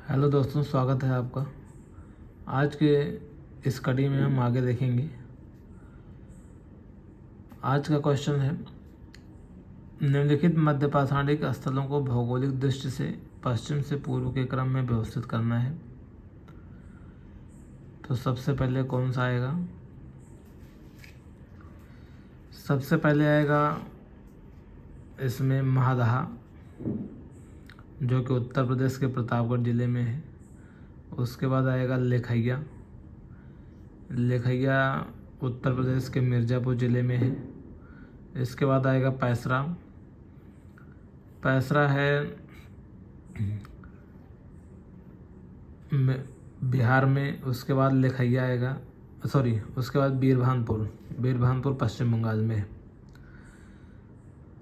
Hello दोस्तों, स्वागत है आपका। आज के इस कड़ी में हम आगे देखेंगे। आज का क्वेश्चन है, निम्नलिखित मध्य पाषाणिक स्थलों को भौगोलिक दृष्टि से पश्चिम से पूर्व के क्रम में व्यवस्थित करना है। तो सबसे पहले कौन सा आएगा? सबसे पहले आएगा इसमें महादहा, जो कि उत्तर प्रदेश के प्रतापगढ़ जिले में है। उसके बाद आएगा लेखैया। लेखैया उत्तर प्रदेश के मिर्ज़ापुर ज़िले में है। इसके बाद आएगा पैसरा। पैसरा है बिहार में। उसके बाद लेखैया आएगा, उसके बाद बीरभानपुर पश्चिम बंगाल में है।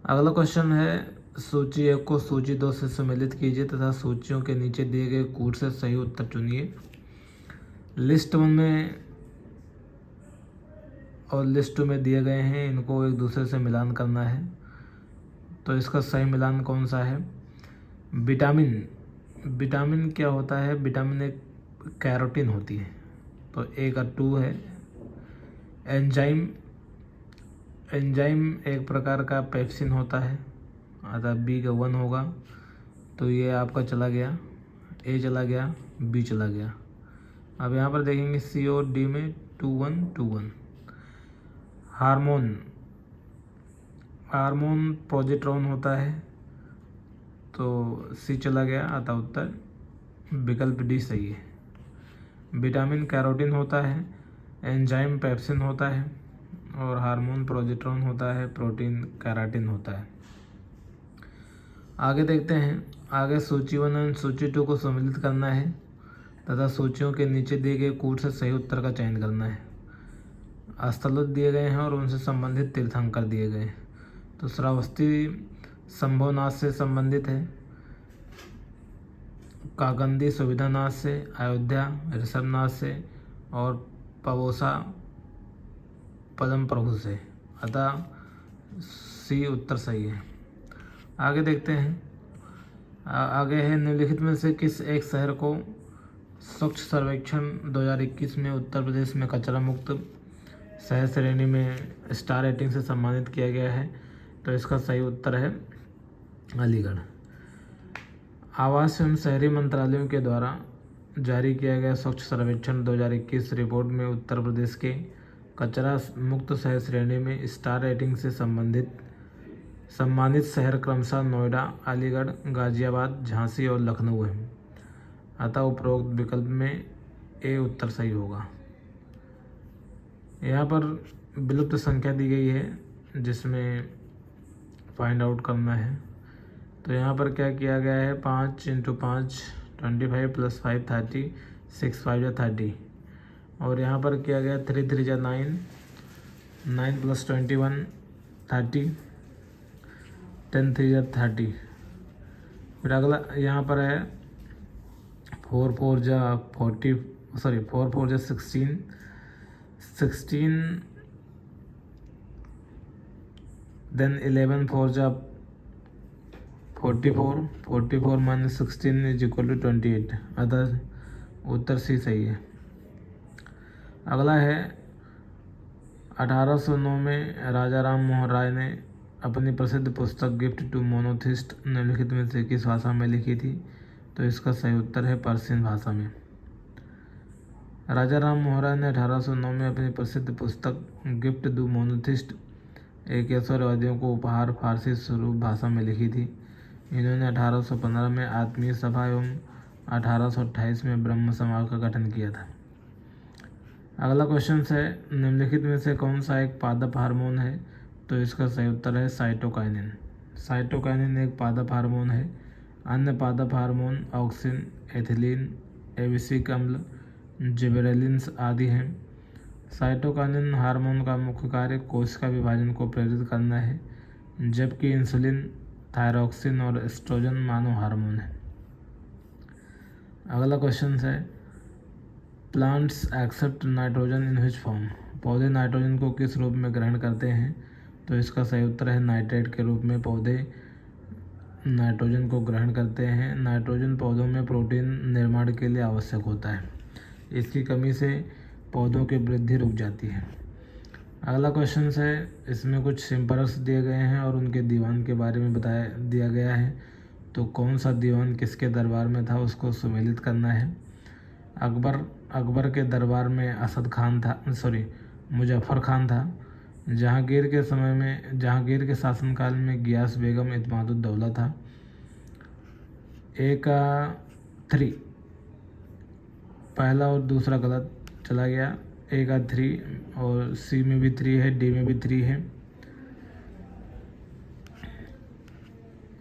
अगला क्वेश्चन है, सूची 1 को सूची 2 से सम्मिलित कीजिए तथा सूचियों के नीचे दिए गए कूट से सही उत्तर चुनिए। लिस्ट 1 में और लिस्ट 2 में दिए गए हैं, इनको एक दूसरे से मिलान करना है। तो इसका सही मिलान कौन सा है? विटामिन क्या होता है? विटामिन एक कैरोटीन होती है, तो ए का 2 है। एंजाइम एक प्रकार का पेप्सिन होता है, अतः बी का 1 होगा। तो ये आपका चला गया, ए चला गया, बी चला गया। अब यहाँ पर देखेंगे सी और डी में 2-1-2-1। हार्मोन प्रोजेस्टेरोन होता है, तो सी चला गया, अतः उत्तर विकल्प डी सही है। विटामिन कैरोटीन होता है, एंजाइम पेप्सिन होता है और हार्मोन प्रोजेस्टेरोन होता है, प्रोटीन केराटिन होता है। आगे देखते हैं। आगे सूची 1 और सूची 2 को सम्मिलित करना है तथा सूचियों के नीचे दिए गए कूट से सही उत्तर का चयन करना है। स्थल दिए गए हैं और उनसे संबंधित तीर्थंकर दिए गए हैं। तो श्रावस्ती शंभुनाथ से संबंधित है, काकंदी सुविधानाथ से, अयोध्या ऋषभनाथ से और पवोसा पदम प्रभु से, अतः सी उत्तर सही है। आगे देखते हैं। आगे है, निम्नलिखित में से किस एक शहर को स्वच्छ सर्वेक्षण 2021 में उत्तर प्रदेश में कचरा मुक्त शहर श्रेणी में स्टार रेटिंग से सम्मानित किया गया है? तो इसका सही उत्तर है अलीगढ़। आवास एवं शहरी मंत्रालयों के द्वारा जारी किया गया स्वच्छ सर्वेक्षण 2021 रिपोर्ट में उत्तर प्रदेश के कचरा मुक्त शहर श्रेणी में स्टार रेटिंग से सम्मानित शहर क्रमशः नोएडा, अलीगढ़, गाजियाबाद, झांसी और लखनऊ है। अतः उपरोक्त विकल्प में ए उत्तर सही होगा। यहाँ पर विलुप्त संख्या दी गई है, जिसमें फाइंड आउट करना है। तो यहाँ पर क्या किया गया है, 5 × 5 25 + 5 30, 6 5 30। और यहाँ पर किया गया 3 3 9, 9 + 21 30, 10 3 30। फिर अगला यहाँ पर है 4 4 40, 4 4 16, 16, देन 11 4 44, 44 - 16 = 28, अतः उत्तर सी सही है। अगला है 1809 में राजा राम मोहन राय ने अपनी प्रसिद्ध पुस्तक गिफ्ट टू मोनोथिस्ट निम्नलिखित में से किस भाषा में लिखी थी? तो इसका सही उत्तर है पर्शियन भाषा में। राजा राम मोहन राय ने 1809 में अपनी प्रसिद्ध पुस्तक गिफ्ट टू मोनोथिस्ट एक ईश्वरवादियों को उपहार फारसी स्वरूप भाषा में लिखी थी। इन्होंने 1815 में आत्मीय सभा एवं 1828 में ब्रह्म समाज का गठन किया था। अगला क्वेश्चन है, निम्नलिखित में से कौन सा एक पादप हार्मोन है? तो इसका सही उत्तर है साइटोकाइनिन। साइटोकाइनिन एक पादप हार्मोन है। अन्य पादप हार्मोन ऑक्सिन, एथिलीन, एबिसिक अम्ल, जिबरेलिन्स आदि हैं। साइटोकाइनिन हार्मोन का मुख्य कार्य कोशिका विभाजन को प्रेरित करना है, जबकि इंसुलिन, थायरॉक्सिन और एस्ट्रोजन मानव हार्मोन है। अगला क्वेश्चन है, plants accept nitrogen in which form? पौधे नाइट्रोजन को किस रूप में ग्रहण करते हैं? तो इसका सही उत्तर है नाइट्रेट के रूप में पौधे नाइट्रोजन को ग्रहण करते हैं। नाइट्रोजन पौधों में प्रोटीन निर्माण के लिए आवश्यक होता है। इसकी कमी से पौधों की वृद्धि रुक जाती है। अगला क्वेश्चन है, इसमें कुछ सिंपल्स दिए गए हैं और उनके दीवान के बारे में बताया दिया गया है। तो कौन सा दीवान किसके दरबार में था उसको सुमेलित करना है। अकबर के दरबार में असद खान था, मुजफ्फर खान था। जहांगीर के शासनकाल में गियास बेगम इत्मादुद्दौला था। ए का 3, पहला और दूसरा गलत चला गया। ए का 3 और सी में भी 3 है, डी में भी 3 है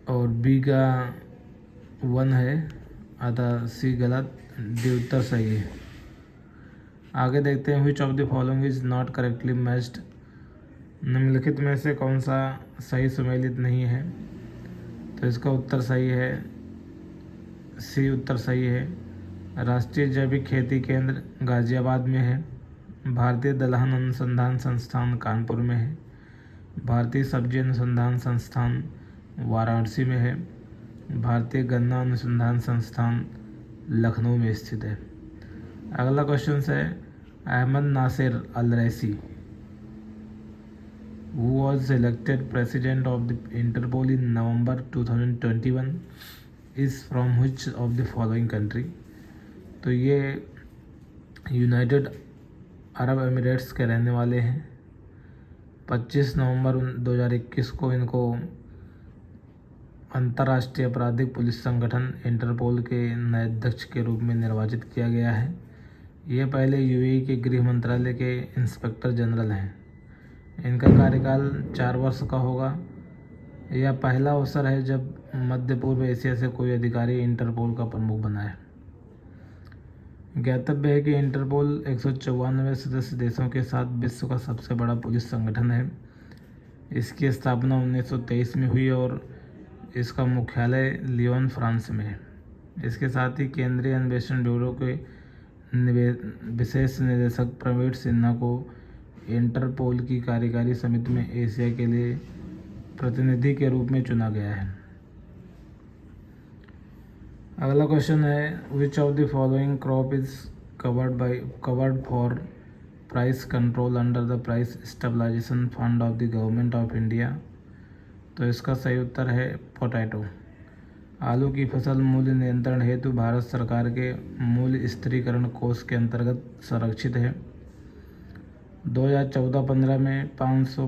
और बी का 1 है, अतः सी गलत, डी उत्तर सही है। आगे देखते हैं, विच of the following is not correctly matched. निम्नलिखित में से कौन सा सही सुमेलित नहीं है। तो इसका उत्तर सही है, सी उत्तर सही है। राष्ट्रीय जैविक खेती केंद्र गाजियाबाद में है। भारतीय दलहन अनुसंधान संस्थान कानपुर में है। भारतीय सब्जी अनुसंधान संस्थान वाराणसी में है। भारतीय गन्ना अनुसंधान संस्थान लखनऊ में स्थित है। अगला क्वेश्चन है, अहमद नासिर अल रैसी who was elected president of the Interpol in November 2021 is from which of the following country। तो ये यूनाइटेड अरब एमिरेट्स के रहने वाले हैं। 25 नवंबर 2021 को इनको अंतर्राष्ट्रीय आपराधिक पुलिस संगठन इंटरपोल के नए अध्यक्ष के रूप में निर्वाचित किया गया है। ये पहले यूएई के गृह मंत्रालय के इंस्पेक्टर जनरल हैं। इनका कार्यकाल 4 वर्ष का होगा। यह पहला अवसर है जब मध्य पूर्व एशिया से कोई अधिकारी इंटरपोल का प्रमुख बना है। ज्ञातव्य है कि इंटरपोल 194 सदस्य देशों के साथ विश्व का सबसे बड़ा पुलिस संगठन है। इसकी स्थापना 1923 में हुई और इसका मुख्यालय लियोन फ्रांस में है। इसके साथ ही केंद्रीय अन्वेषण ब्यूरो के विशेष निदेशक प्रवीण सिन्हा को इंटरपोल की कार्यकारी समिति में एशिया के लिए प्रतिनिधि के रूप में चुना गया है। अगला क्वेश्चन है, which of the following crop is covered for price control under the price stabilisation fund of the government of India. तो इसका सही उत्तर है पोटैटो। आलू की फसल मूल्य नियंत्रण हेतु भारत सरकार के मूल्य स्थिरीकरण कोष के अंतर्गत संरक्षित है। 2014-15 में 500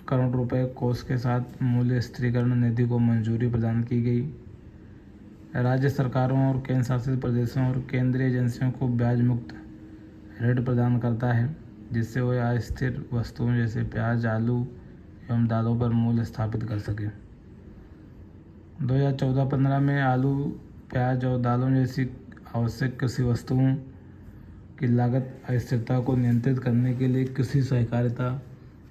करोड़ रुपए कोष के साथ मूल्य स्थिरीकरण निधि को मंजूरी प्रदान की गई। राज्य सरकारों और केंद्र शासित प्रदेशों और केंद्रीय एजेंसियों को ब्याज मुक्त ऋण प्रदान करता है, जिससे वे अस्थिर वस्तुओं जैसे प्याज, आलू एवं दालों पर मूल्य स्थापित कर सकें। 2014-15 में आलू, प्याज और दालों जैसी आवश्यक कृषि वस्तुओं की लागत अस्थिरता को नियंत्रित करने के लिए कृषि सहकारिता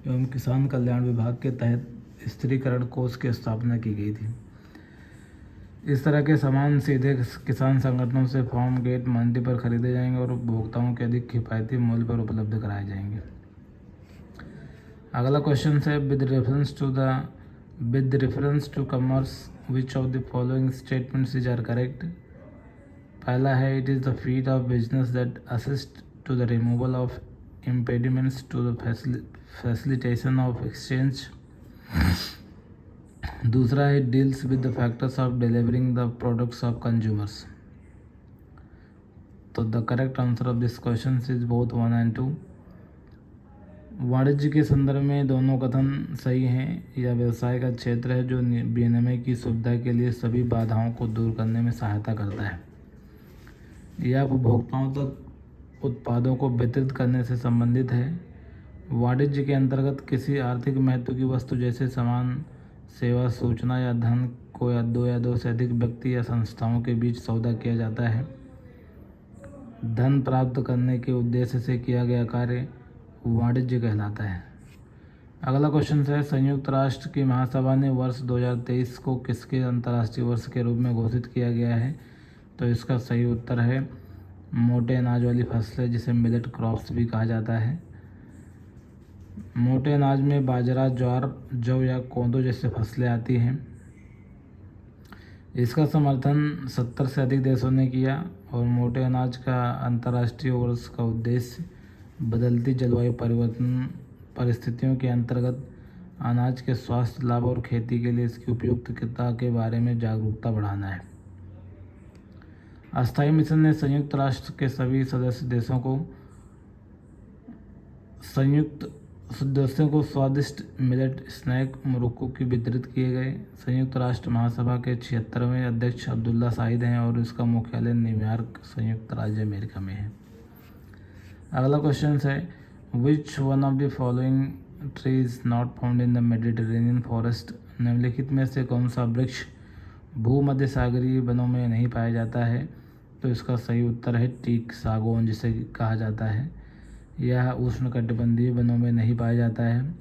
एवं किसान कल्याण विभाग के तहत स्थिरीकरण कोष की स्थापना की गई थी। इस तरह के सामान सीधे किसान संगठनों से फार्म गेट मंडी पर खरीदे जाएंगे और उपभोक्ताओं के अधिक किफायती मूल्य पर उपलब्ध कराए जाएंगे। अगला क्वेश्चन है, with reference to commerce which of the following statements is are correct. पहला है, it is the field of business that assist to the removal of impediments to the facilitation of exchange. दूसरा है, deals with the factors of delivering the products of consumers. तो the correct answer of this question is both 1 and 2। वाणिज्य के संदर्भ में दोनों कथन सही हैं। यह व्यवसाय का क्षेत्र है जो विनिमय की सुविधा के लिए सभी बाधाओं को दूर करने में सहायता करता है। यह उपभोक्ताओं तक उत्पादों को वितरित करने से संबंधित है। वाणिज्य के अंतर्गत किसी आर्थिक महत्व की वस्तु जैसे सामान, सेवा, सूचना या धन को या दो से अधिक व्यक्ति या संस्थाओं के बीच सौदा किया जाता है। धन प्राप्त करने के उद्देश्य से किया गया कार्य वाणिज्य कहलाता है। अगला क्वेश्चन है, संयुक्त राष्ट्र की महासभा ने वर्ष 2023 को किसके अंतर्राष्ट्रीय वर्ष के रूप में घोषित किया गया है। तो इसका सही उत्तर है मोटे अनाज वाली फसलें, जिसे मिलेट क्रॉप्स भी कहा जाता है। मोटे अनाज में बाजरा, ज्वार, जौ या कोदो जैसे फसलें आती हैं। इसका समर्थन 70 से अधिक देशों ने किया और मोटे अनाज का अंतर्राष्ट्रीय वर्ष का उद्देश्य बदलती जलवायु परिवर्तन परिस्थितियों के अंतर्गत अनाज के स्वास्थ्य लाभ और खेती के लिए इसकी उपयुक्तता के बारे में जागरूकता बढ़ाना है। अस्थायी मिशन ने संयुक्त राष्ट्र के सभी सदस्य देशों को स्वादिष्ट मिलेट स्नैक मोरक्को की वितरित किए गए। संयुक्त राष्ट्र महासभा के 76वें अध्यक्ष अब्दुल्ला शाहिद हैं और इसका मुख्यालय न्यूयॉर्क संयुक्त राज्य अमेरिका में है। अगला क्वेश्चन है, which one of the following tree is not found in the Mediterranean forest. निम्नलिखित में से कौन सा वृक्ष भूमध्य सागरीय वनों में नहीं पाया जाता है। तो इसका सही उत्तर है टीक सागौन, जिसे कहा जाता है। यह उष्णकटिबंधीय वनों में नहीं पाया जाता है।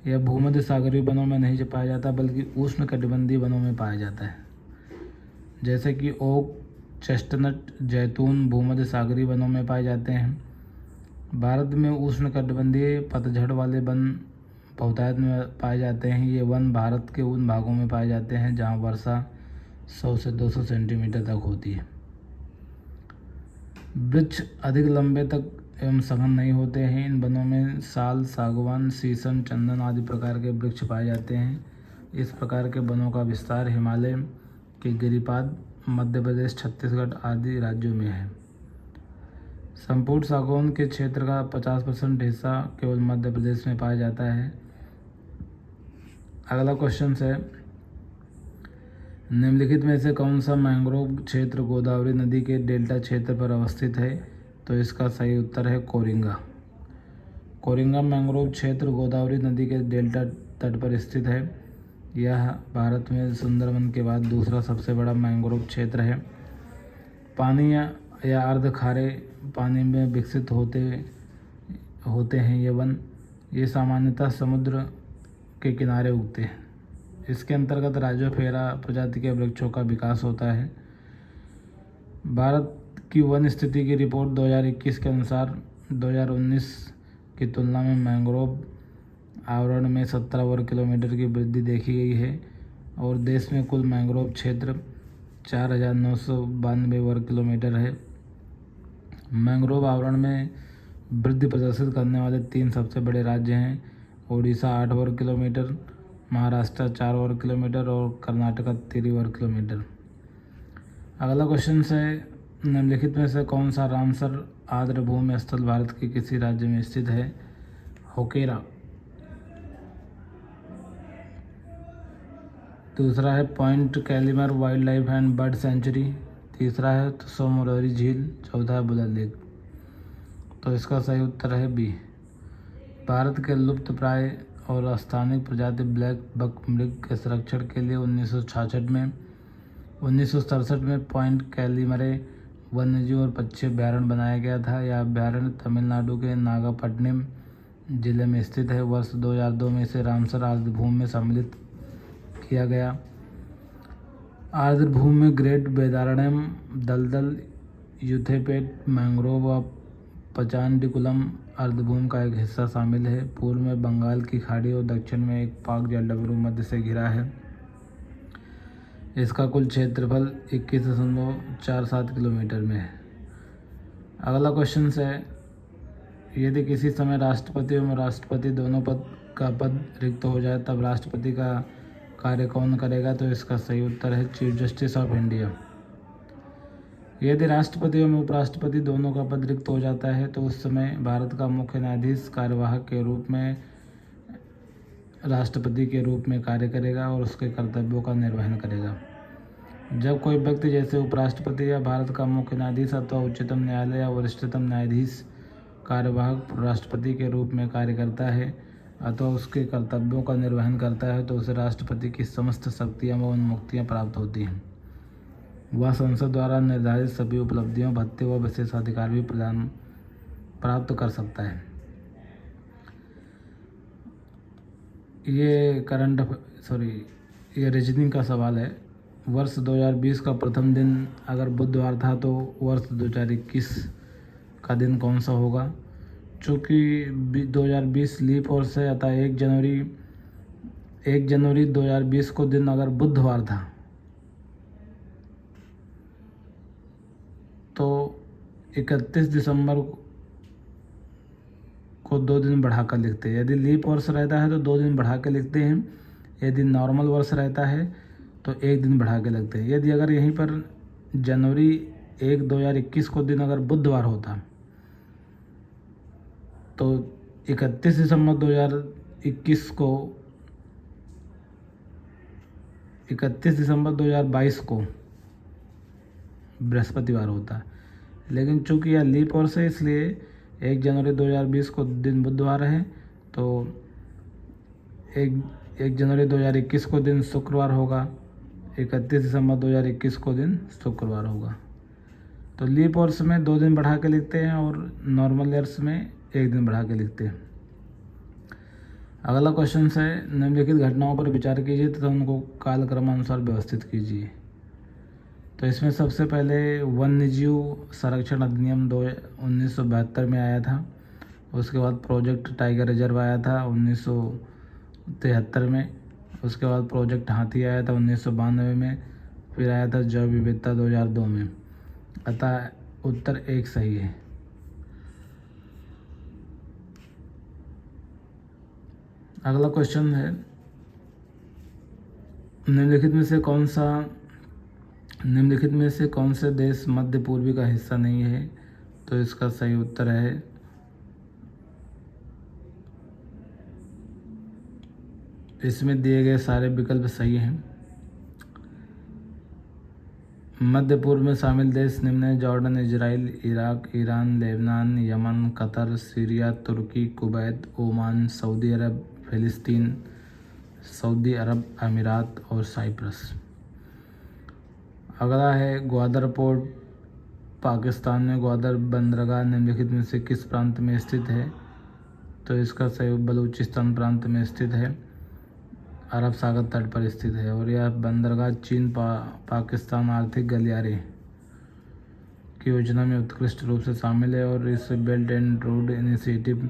यह भूमध्य सागरीय वनों में नहीं पाया जाता बल्कि उष्णकटिबंधीय वनों में पाया जाता है। जैसे कि ओक, चेस्टनट, जैतून भूमध्य सागरीय वनों में पाए जाते हैं। भारत में उष्णकटिबंधीय पतझड़ वाले वन बहुतायत में पाए जाते हैं। ये वन भारत के उन भागों में पाए जाते हैं जहाँ वर्षा 100 से 200 सेंटीमीटर तक होती है। वृक्ष अधिक लंबे तक एवं सघन नहीं होते हैं। इन वनों में साल, सागवान, शीशम, चंदन आदि प्रकार के वृक्ष पाए जाते हैं। इस प्रकार के वनों का विस्तार हिमालय के गिरिपाद, मध्य प्रदेश, छत्तीसगढ़ आदि राज्यों में है। संपूर्ण सागौन के क्षेत्र का 50% हिस्सा केवल मध्य प्रदेश में पाया जाता है। अगला क्वेश्चन है, निम्नलिखित में से कौन सा मैंग्रोव क्षेत्र गोदावरी नदी के डेल्टा क्षेत्र पर अवस्थित है। तो इसका सही उत्तर है कोरिंगा। कोरिंगा मैंग्रोव क्षेत्र गोदावरी नदी के डेल्टा तट पर स्थित है। यह भारत में सुंदरवन के बाद दूसरा सबसे बड़ा मैंग्रोव क्षेत्र है। पानी या अर्ध खारे पानी में विकसित होते हैं ये वन। ये सामान्यतः समुद्र के किनारे उगते हैं। इसके अंतर्गत राजोफेरा प्रजाति के वृक्षों का विकास होता है। भारत की वन स्थिति की रिपोर्ट 2021 के अनुसार 2019 की तुलना में मैंग्रोव आवरण में 17 वर्ग किलोमीटर की वृद्धि देखी गई है और देश में कुल मैंग्रोव क्षेत्र 4,992 वर्ग किलोमीटर है। मैंग्रोव आवरण में वृद्धि प्रदर्शित करने वाले 3 सबसे बड़े राज्य हैं, ओडिशा 8 वर्ग किलोमीटर, महाराष्ट्र 4 वर्ग किलोमीटर और कर्नाटक 3 वर्ग किलोमीटर। अगला क्वेश्चन है, निम्नलिखित में से कौन सा रामसर आर्द्र भूमि स्थल भारत के किसी राज्य में स्थित है। होकेरा। दूसरा है point Calimere wild life and bird sanctuary. तीसरा है सोमोलोरी झील। चौथा है बुलर लेक। तो इसका सही उत्तर है बी। भारत के लुप्त प्राय और स्थानिक प्रजाति ब्लैक बक मृग के संरक्षण के लिए 1967 में पॉइंट कैलिमरे वन्यजीव और पक्षी अभ्यारण्य बनाया गया था। यह अभ्यारण्य तमिलनाडु के नागापट्टिनम जिले में स्थित है। वर्ष 2002 में इसे रामसर आर्द्र भूमि में सम्मिलित किया गया। आर्द्र भूमि में ग्रेट वेदारण्यम, दलदल, यूथेपेट, मैंग्रोव व पचानडिकुलम अर्धभूमि का एक हिस्सा शामिल है। पूर्व में बंगाल की खाड़ी और दक्षिण में एक पाक जलडमरू मध्य से घिरा है। इसका कुल क्षेत्रफल 21.47 किलोमीटर में है। अगला क्वेश्चन है, यदि किसी समय राष्ट्रपति एवं राष्ट्रपति दोनों पद रिक्त हो जाए तब राष्ट्रपति का कार्य कौन करेगा। तो इसका सही उत्तर है चीफ जस्टिस ऑफ इंडिया। यदि राष्ट्रपति एवं उपराष्ट्रपति दोनों का पद रिक्त हो जाता है तो उस समय भारत का मुख्य न्यायाधीश कार्यवाहक के रूप में राष्ट्रपति के रूप में कार्य करेगा और उसके कर्तव्यों का निर्वहन करेगा। जब कोई व्यक्ति जैसे उपराष्ट्रपति या भारत का मुख्य न्यायाधीश अथवा उच्चतम न्यायालय या वरिष्ठतम न्यायाधीश कार्यवाहक राष्ट्रपति के रूप में कार्य करता है अथवा उसके कर्तव्यों का निर्वहन करता है तो उसे राष्ट्रपति की समस्त शक्तियाँ व उन्मुक्तियाँ प्राप्त होती हैं। वह संसद द्वारा निर्धारित सभी उपलब्धियों, भत्ते व विशेषाधिकार भी प्राप्त कर सकता है। ये रीजनिंग का सवाल है। वर्ष 2020 का प्रथम दिन अगर बुधवार था तो वर्ष 2021 का दिन कौन सा होगा। चूँकि 2020 लीप वर्ष है अतः 1 जनवरी 1 जनवरी 2020 को दिन अगर बुधवार था तो 31 दिसंबर को 2 दिन बढ़ा कर लिखते हैं। यदि लीप वर्ष रहता है तो 2 दिन बढ़ा के लिखते हैं, यदि नॉर्मल वर्ष रहता है तो 1 दिन बढ़ा के लिखते हैं। यदि अगर यहीं पर जनवरी 1 2021 को दिन अगर बुधवार होता तो 31 दिसंबर 2021 को 31 दिसंबर 2022 को बृहस्पतिवार होता, लेकिन चूंकि यह लीप वर्ष है इसलिए 1 जनवरी 2020 को दिन बुधवार है तो 1 जनवरी 2021 को दिन शुक्रवार होगा, 31 दिसंबर 2021 को दिन शुक्रवार होगा। तो लीप वर्ष में 2 दिन बढ़ा के लिखते हैं और नॉर्मल ईयर्स में 1 दिन बढ़ा के लिखते हैं। अगला क्वेश्चन है, निम्नलिखित घटनाओं पर विचार कीजिए तथा उनको कालक्रमानुसार व्यवस्थित कीजिए। तो इसमें सबसे पहले वन्यजीव संरक्षण अधिनियम 1972 में आया था। उसके बाद प्रोजेक्ट टाइगर रिजर्व आया था 1973 में। उसके बाद प्रोजेक्ट हाथी आया था 1992 में। फिर आया था जैव विविधता 2002 में। अतः उत्तर 1 सही है। अगला क्वेश्चन है, निम्नलिखित में से कौन से देश मध्य पूर्वी का हिस्सा नहीं है? तो इसका सही उत्तर है इसमें दिए गए सारे विकल्प सही हैं। मध्य पूर्व में शामिल देश निम्न हैं: Jordan, Israel, Iraq, Iran, Lebanon, Yemen, Qatar, Syria, तुर्की, कुवैत, ओमान, सऊदी अरब, फिलिस्तीन, सऊदी अरब अमीरात और साइप्रस। अगला है ग्वादर पोर्ट, पाकिस्तान में ग्वादर बंदरगाह निम्नलिखित में से किस प्रांत में स्थित है? तो इसका सही बलूचिस्तान प्रांत में स्थित है, अरब सागर तट पर स्थित है। और यह बंदरगाह चीन पाकिस्तान आर्थिक गलियारे की योजना में उत्कृष्ट रूप से शामिल है और इस बेल्ट एंड रोड इनिशिएटिव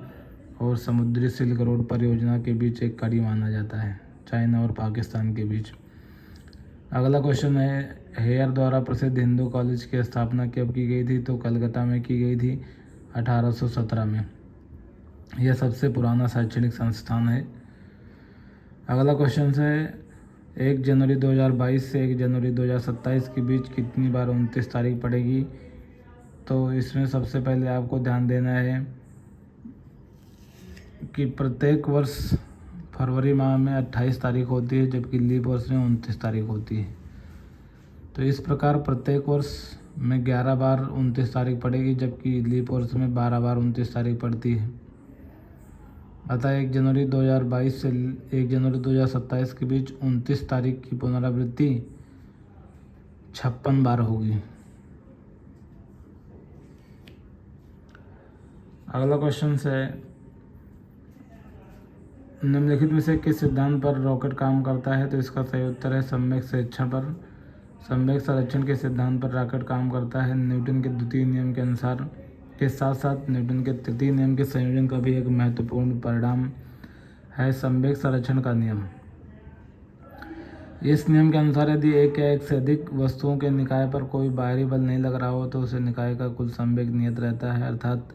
और समुद्री सिल्क रोड परियोजना के बीच एक कड़ी माना जाता है, चाइना और पाकिस्तान के बीच। अगला क्वेश्चन है, हेयर द्वारा प्रसिद्ध हिंदू कॉलेज की स्थापना कब की गई थी? तो कलकत्ता में की गई थी 1817 में। यह सबसे पुराना शैक्षणिक संस्थान है। अगला क्वेश्चन है, 1 जनवरी 2022 से 1 जनवरी 2027 के बीच कितनी बार 29 तारीख पड़ेगी? तो इसमें सबसे पहले आपको ध्यान देना है कि प्रत्येक वर्ष फरवरी माह में 28 तारीख होती है, जबकि लीप वर्ष में 29 तारीख होती है। तो इस प्रकार प्रत्येक वर्ष में 11 बार 29 तारीख पड़ेगी, जबकि लीप वर्ष में 12 बार 29 तारीख पड़ती है। अतः 1 जनवरी 2022 से 1 जनवरी 2027 के बीच 29 तारीख की पुनरावृत्ति 56 बार होगी। अगला क्वेश्चन है, निम्नलिखित में से किस सिद्धांत पर रॉकेट काम करता है? तो इसका सही उत्तर है सम्यक संरक्षण पर। सम्यक संरक्षण के सिद्धांत पर रॉकेट काम करता है। न्यूटन के द्वितीय नियम के अनुसार के साथ साथ न्यूटन के तृतीय नियम के संयोजन का भी एक महत्वपूर्ण परिणाम है सम्यक संरक्षण का नियम। इस नियम के अनुसार यदि एक या एक से अधिक वस्तुओं के निकाय पर कोई बाहरी बल नहीं लग रहा हो तो उसे निकाय का कुल संवेग नियत रहता है, अर्थात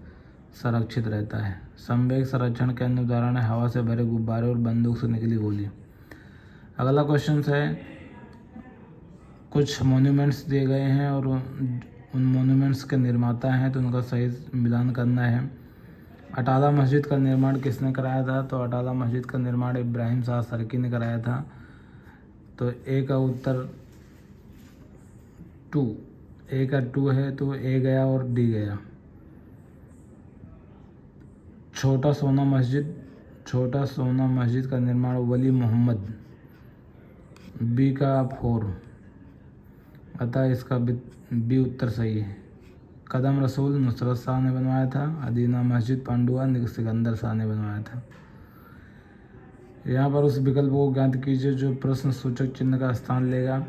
संरक्षित रहता है। संवेग संरक्षण के अन्य उदाहरण है हवा से भरे गुब्बारे और बंदूक से निकली गोली। अगला क्वेश्चन है, कुछ मॉन्यूमेंट्स दिए गए हैं और उन मॉन्यूमेंट्स के निर्माता हैं तो उनका सही मिलान करना है। अटाला मस्जिद का निर्माण किसने कराया था? तो अटाला मस्जिद का निर्माण इब्राहिम शाह सरकी ने कराया था। तो ए का उत्तर 2, ए का 2 है तो ए गया और डी गया। छोटा सोना मस्जिद का निर्माण वली मोहम्मद, बी का 4, अतः इसका बी उत्तर सही है। कदम रसूल नुसरत शाह ने बनवाया था। अदीना मस्जिद पांडुआ सिकंदर शाह ने बनवाया था। यहाँ पर उस विकल्प को ज्ञात कीजिए जो प्रश्न सूचक चिन्ह का स्थान लेगा।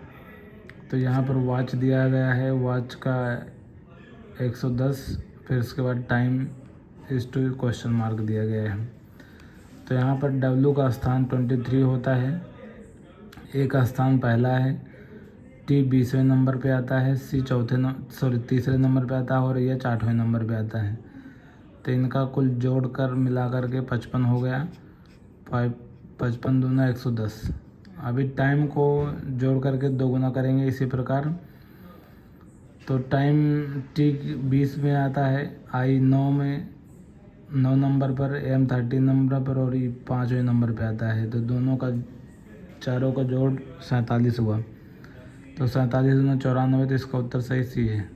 तो यहाँ पर वॉच दिया गया है, वॉच का 110, फिर उसके बाद टाइम इस टू क्वेश्चन मार्क दिया गया है। तो यहाँ पर W का स्थान 23 होता है, A का स्थान पहला है, T 20वें नंबर पे आता है, C तीसरे नंबर पे आता है और H 8वें नंबर पे आता है। तो इनका कुल जोड़ कर मिला कर के 55 हो गया। 55 दूना 110। अभी टाइम को जोड़ करके 2 गुना करेंगे इसी प्रकार। तो टाइम T 20 में आता है, I 9 नंबर पर, M 13 नंबर पर और E 5वें नंबर पे आता है। तो दोनों का चारों का जोड़ 47 हुआ। तो 47 दूना 94, तो इसका उत्तर सही C है।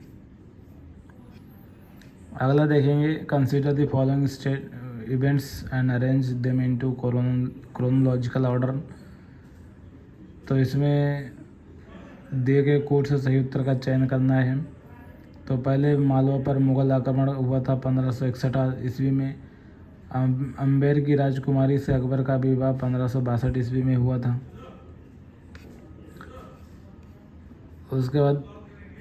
अगला देखेंगे, consider the following state events and arrange them into chronological order. तो इसमें दिए गए कोड से सही उत्तर का चयन करना है। तो पहले मालवा पर मुगल आक्रमण हुआ था 1561 ईस्वी में। अम्बेर की राजकुमारी से अकबर का विवाह 1562 ईस्वी में हुआ था। उसके बाद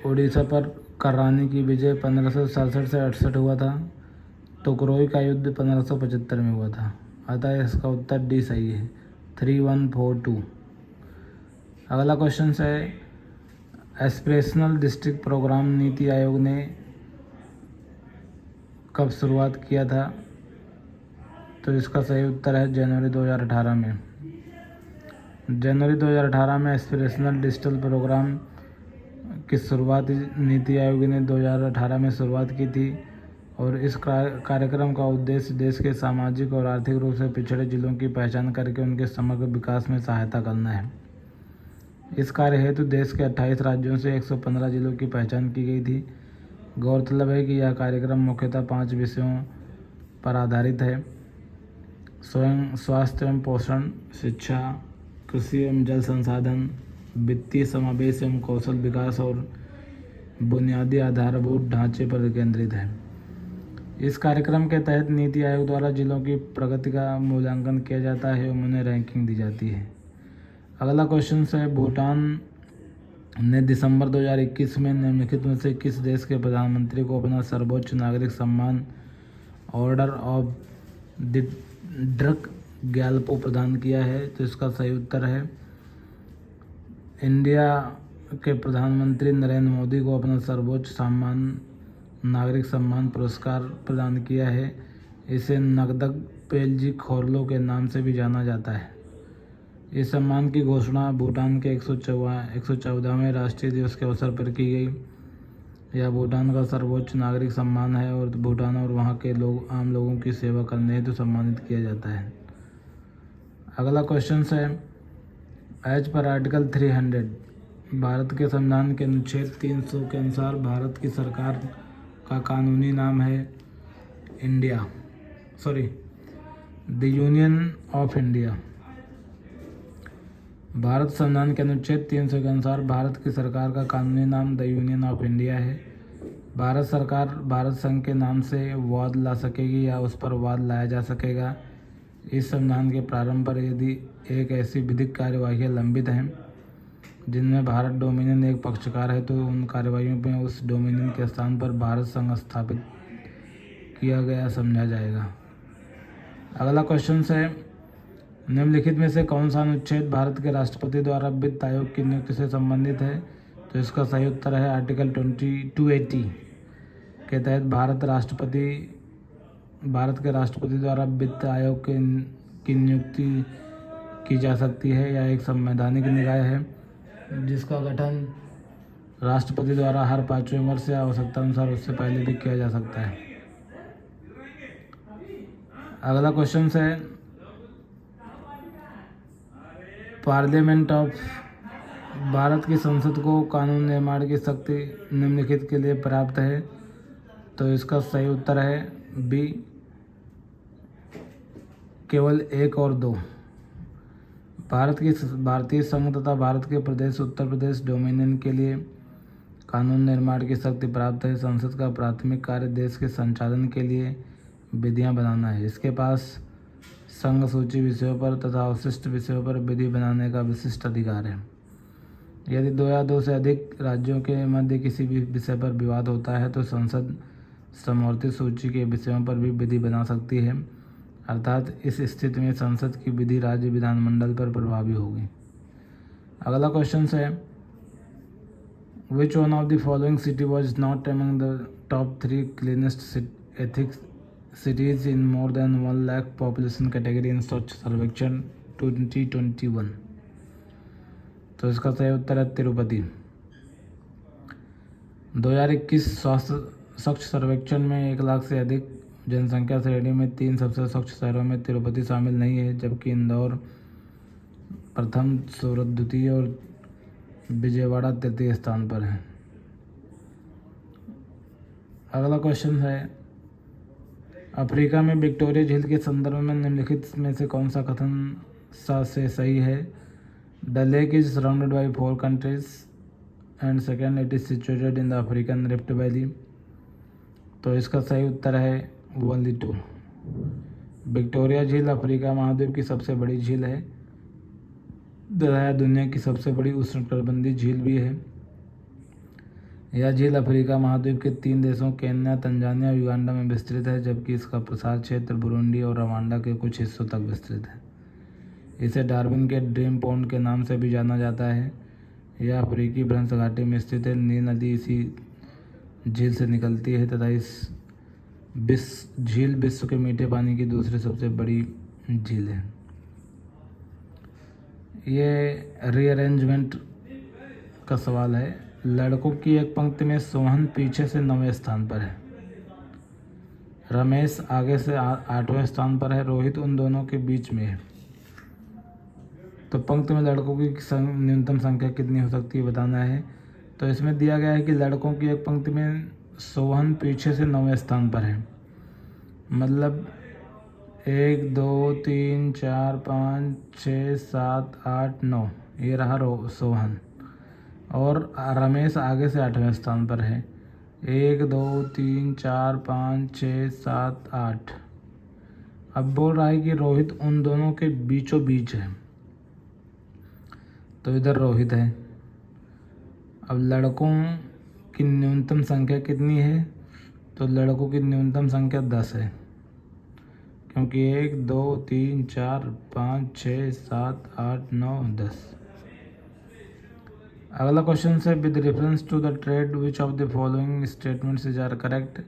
उड़ीसा पर कर्रानी की विजय 1567 से 68 हुआ था। टोकरोई का युद्ध 1575 में हुआ था। अतः इसका उत्तर डी सही है, 3142। अगला क्वेश्चन है, aspirational district programme NITI Aayog ने कब शुरुआत किया था? तो इसका सही उत्तर है जनवरी 2018 में। जनवरी 2018 में एस्पिरेशनल डिस्ट्रिक्ट प्रोग्राम की शुरुआत नीति आयोग ने 2018 में शुरुआत की थी और इस कार्यक्रम का उद्देश्य देश के सामाजिक और आर्थिक रूप से पिछड़े जिलों की पहचान करके उनके समग्र विकास में सहायता करना है। इस कार्य हेतु देश के 28 राज्यों से 115 जिलों की पहचान की गई थी। गौरतलब है कि यह कार्यक्रम मुख्यतः 5 विषयों पर आधारित है: स्वयं स्वास्थ्य एवं पोषण, शिक्षा, कृषि एवं जल संसाधन, वित्तीय समावेश एवं कौशल विकास और बुनियादी आधारभूत ढांचे पर केंद्रित है। इस कार्यक्रम के तहत नीति आयोग द्वारा जिलों की प्रगति का मूल्यांकन किया जाता है एवं उन्हें रैंकिंग दी जाती है। अगला क्वेश्चन है, भूटान ने दिसंबर 2021 में निम्नलिखित में से किस देश के प्रधानमंत्री को अपना सर्वोच्च नागरिक सम्मान order of the drug Gyalpo प्रदान किया है? तो इसका सही उत्तर है, इंडिया के प्रधानमंत्री नरेंद्र मोदी को अपना सर्वोच्च सम्मान नागरिक सम्मान पुरस्कार प्रदान किया है। इसे नगदक पेलजी खोरलो के नाम से भी जाना जाता है। इस सम्मान की घोषणा भूटान के 114वें राष्ट्रीय दिवस के अवसर पर की गई। यह भूटान का सर्वोच्च नागरिक सम्मान है और भूटान और वहाँ के आम लोगों की सेवा करने हेतु सम्मानित किया जाता है। अगला क्वेश्चन है, एज पर आर्टिकल 300 भारत के संविधान के अनुच्छेद 300 के अनुसार भारत की सरकार का कानूनी नाम है the union of India. Bharat संविधान के अनुच्छेद 300 के अनुसार भारत की सरकार का कानूनी नाम द यूनियन ऑफ इंडिया है। भारत सरकार भारत संघ के नाम से वाद ला सकेगी या उस पर वाद लाया जा सकेगा। इस संविधान के प्रारंभ पर यदि एक ऐसी विधिक कार्यवाहियाँ लंबित हैं जिनमें भारत डोमिनियन एक पक्षकार है, तो उन कार्यवाहियों में उस डोमिनियन के स्थान पर भारत संघ स्थापित किया गया समझा जाएगा। अगला क्वेश्चन है, निम्नलिखित में से कौन सा अनुच्छेद भारत के राष्ट्रपति द्वारा वित्त आयोग की नियुक्ति से संबंधित है? तो इसका सही उत्तर है आर्टिकल 280 के तहत भारत के राष्ट्रपति द्वारा वित्त आयोग की नियुक्ति की जा सकती है। यह एक संवैधानिक निकाय है जिसका गठन राष्ट्रपति द्वारा हर 5वें वर्ष या आवश्यकता अनुसार उससे पहले भी किया जा सकता है। अगला क्वेश्चन है, पार्लियामेंट ऑफ भारत की संसद को कानून निर्माण की शक्ति निम्नलिखित के लिए प्राप्त है? तो इसका सही उत्तर है बी, केवल 1 और 2। भारतीय संघ तथा भारत के प्रदेश उत्तर प्रदेश डोमिनियन के लिए कानून निर्माण की शक्ति प्राप्त है। संसद का प्राथमिक कार्य देश के संचालन के लिए विधियां बनाना है। इसके पास संघ सूची विषयों पर तथा अवशिष्ट विषयों पर विधि बनाने का विशिष्ट अधिकार है। यदि 2 या 2 से अधिक राज्यों के मध्य किसी भी विषय पर विवाद होता है तो संसद समवर्ती सूची के विषयों पर भी विधि बना सकती है। अर्थात इस स्थिति में संसद की विधि राज्य विधानमंडल पर प्रभावी होगी। अगला क्वेश्चन है, which one of the following city was not among the top 3 cleanest ethics cities in more than 1 lakh population category इन स्वच्छ सर्वेक्षण 2021। तो इसका सही उत्तर है तिरुपति। 2021 स्वच्छ सर्वेक्षण में 1 लाख से अधिक जनसंख्या श्रेणी में 3 सबसे स्वच्छ शहरों में तिरुपति शामिल नहीं है, जबकि इंदौर प्रथम, सूरत द्वितीय और विजयवाड़ा तृतीय स्थान पर है। अगला क्वेश्चन है, अफ्रीका में विक्टोरिया झील के संदर्भ में निम्नलिखित में से कौन सा कथन से सही है? The lake is surrounded by 4 countries and second it is situated in the African rift valley. तो इसका सही उत्तर है ओनली 2। विक्टोरिया झील अफ्रीका महाद्वीप की सबसे बड़ी झील है तथा दुनिया की सबसे बड़ी उष्णकटिबंधीय झील भी है। यह झील अफ्रीका महाद्वीप के 3 देशों केन्या, तंजानिया और युगांडा में विस्तृत है, जबकि इसका प्रसार क्षेत्र बुरुंडी और रवांडा के कुछ हिस्सों तक विस्तृत है। इसे डार्विन के ड्रीम पॉन्ड के नाम से भी जाना जाता है। यह अफ्रीकी भ्रंश घाटी में स्थित है। नील नदी इसी झील से निकलती है तथा इस झील विश्व के मीठे पानी की दूसरी सबसे बड़ी झील है। ये रीअरेंजमेंट का सवाल है। लड़कों की एक पंक्ति में सोहन पीछे से 9वें स्थान पर है, रमेश आगे से 8वें स्थान पर है, रोहित उन दोनों के बीच में है। तो पंक्ति में लड़कों की न्यूनतम संख्या कितनी हो सकती है बताना है। तो इसमें दिया गया है कि लड़कों की एक पंक्ति में सोहन पीछे से 9वें स्थान पर है, मतलब 1 2 3 4 5 6 7 8 9 ये रहा सोहन, और रमेश आगे से 8वें स्थान पर है। 1 2 3 4 5 6 7 8। अब बोल रहा है कि रोहित उन दोनों के बीचों बीच है, तो इधर रोहित है। अब लड़कों की न्यूनतम संख्या कितनी है? तो लड़कों की न्यूनतम संख्या 10 है, क्योंकि 1 2 3 4 5 6 7 8 9 10। अगला क्वेश्चन है, with reference to the trade which of the following statements is are correct.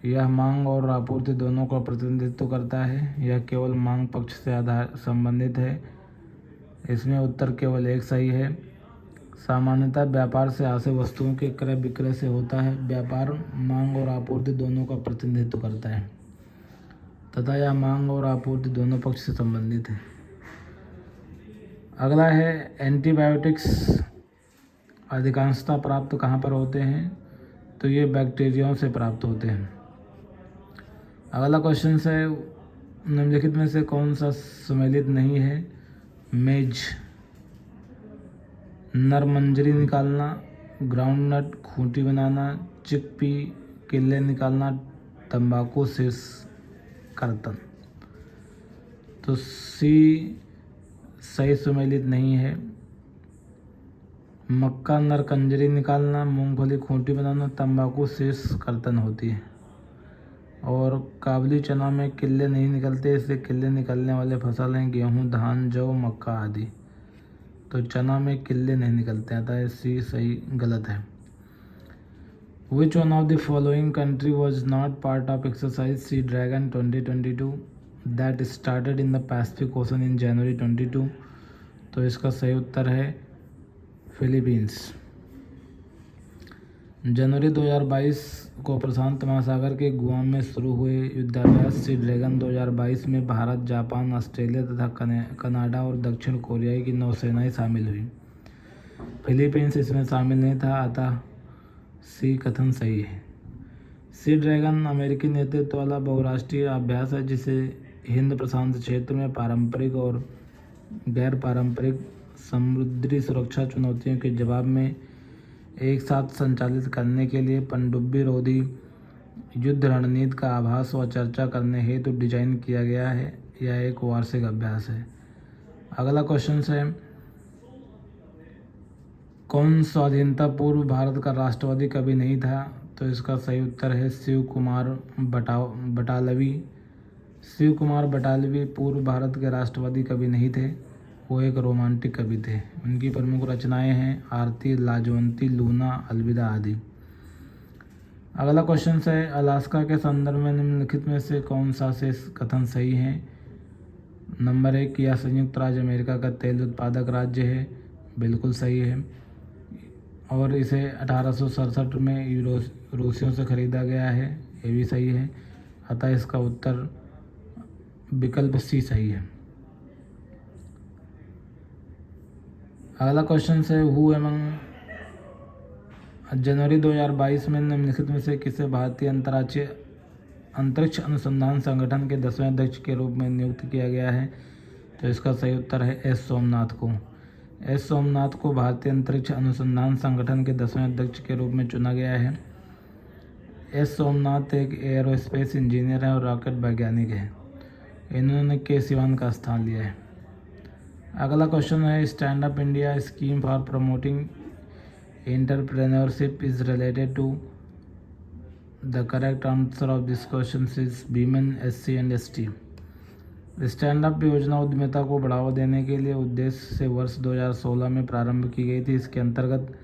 यह मांग और आपूर्ति दोनों का प्रतिनिधित्व करता है। यह केवल मांग पक्ष से संबंधित है। इसमें उत्तर केवल एक सही है। सामान्यतः व्यापार से हासिल वस्तुओं के क्रय विक्रय से होता है। व्यापार मांग और आपूर्ति दोनों का प्रतिनिधित्व करता है तथा यह मांग और आपूर्ति दोनों पक्ष से संबंधित है। अगला है, एंटीबायोटिक्स अधिकांशतः प्राप्त कहाँ पर होते हैं? तो ये बैक्टीरियाओं से प्राप्त होते हैं। अगला क्वेश्चन है, निम्नलिखित में से कौन सा सम्मिलित नहीं है? मेज, नरमंजरी निकालना, ग्राउंडनट खूंटी बनाना, चिकपी किल्ले निकालना, तंबाकू शीर्ष कर्तन। तो सी सही सम्मिलित नहीं है। मक्का नरकंजरी निकालना, मूंगफली खूंटी बनाना, तंबाकू शीर्ष कर्तन होती है। और काबुली चना में किल्ले नहीं निकलते, इससे किल्ले निकलने वाले फसल हैं गेहूँ, धान, जौ, मक्का आदि। तो चना में किल्ले नहीं निकलते, अतः सी सही गलत है। Which one of the following country was not part of exercise Sea Dragon 2022 that started in the Pacific Ocean in January 22। तो इसका सही उत्तर है फिलीपींस। जनवरी 2022 को प्रशांत महासागर के गुआम में शुरू हुए युद्धाभ्यास सी ड्रैगन 2022 में भारत, जापान, ऑस्ट्रेलिया तथा कनाडा और दक्षिण कोरिया की नौसेनाएं शामिल हुई। फिलीपींस इसमें शामिल नहीं था, अतः सी कथन सही है। सी ड्रैगन अमेरिकी नेतृत्व वाला बहुराष्ट्रीय अभ्यास है, जिसे हिंद प्रशांत क्षेत्र में पारंपरिक और गैर पारंपरिक समुद्री सुरक्षा चुनौतियों के जवाब में एक साथ संचालित करने के लिए पनडुब्बी रोधी युद्ध रणनीति का आभास व चर्चा करने हेतु डिजाइन किया गया है। यह एक वार्षिक अभ्यास है। अगला क्वेश्चन है, कौन स्वाधीनता पूर्व भारत का राष्ट्रवादी कवि नहीं था? तो इसका सही उत्तर है शिव कुमार बटालवी। शिव कुमार बटालवी पूर्व भारत के राष्ट्रवादी कवि नहीं थे, वो एक रोमांटिक कवि थे। उनकी प्रमुख रचनाएं हैं आरती, लाजवंती, लूना, अलविदा आदि। अगला क्वेश्चन है अलास्का के संदर्भ में निम्नलिखित में से कौन सा शेष कथन सही है। नंबर 1, यह संयुक्त राज्य अमेरिका का तेल उत्पादक राज्य है, बिल्कुल सही है। और इसे 1867 में रूसियों से खरीदा गया है, ये भी सही है। अतः इसका उत्तर विकल्प सी सही है। अगला क्वेश्चन है हु एमंग जनवरी 2022 में निम्नलिखित में से किसे भारतीय अंतरिक्ष अनुसंधान संगठन के 10वें अध्यक्ष के रूप में नियुक्त किया गया है। तो इसका सही उत्तर है एस सोमनाथ को। एस सोमनाथ को भारतीय अंतरिक्ष अनुसंधान संगठन के 10वें अध्यक्ष के रूप में चुना गया है। एस सोमनाथ एक एयरोस्पेस इंजीनियर है और रॉकेट वैज्ञानिक है। इन्होंने के सिवान का स्थान लिया है। अगला क्वेश्चन है stand up India scheme for promoting entrepreneurship is related to. The correct answer of this question is women, SC and ST। Stand up योजना उद्यमिता को बढ़ावा देने के लिए उद्देश्य से वर्ष 2016 में प्रारंभ की गई थी। इसके अंतर्गत